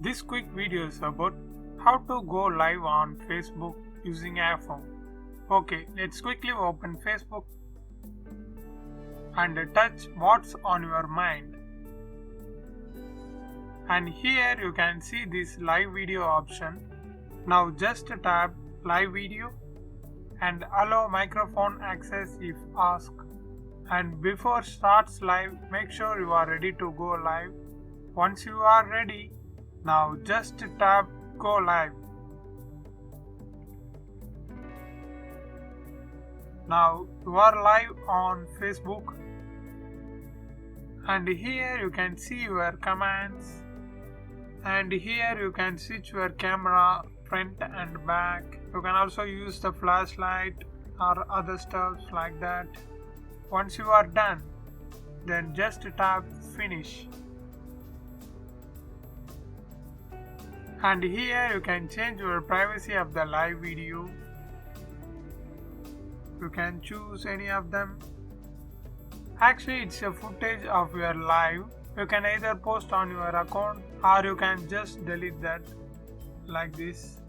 This quick video is about how to go live on Facebook using iPhone. Okay, let's quickly open Facebook and touch what's on your mind. And here you can see this live video option. Now just tap live video and allow microphone access if asked. And before starts live, make sure you are ready to go live. Once you are ready, now just tap go live. Now you are live on Facebook, and here you can see your commands, and here you can switch your camera front and back. You can also use the flashlight or other stuff like that. Once you are done, then just tap finish. And here you can change your privacy of the live video. You can choose any of them. Actually, it's a footage of your live. You can either post on your account or you can just delete that like this.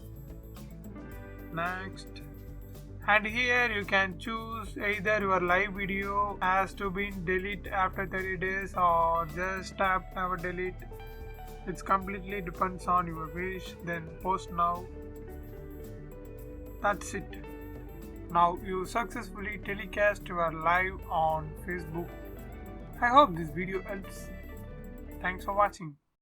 Next. And here you can choose either your live video has to be deleted after 30 days or just tap never delete. It completely depends on your wish. Then post now. That's it. Now you successfully telecast your live on Facebook. I hope this video helps. Thanks for watching.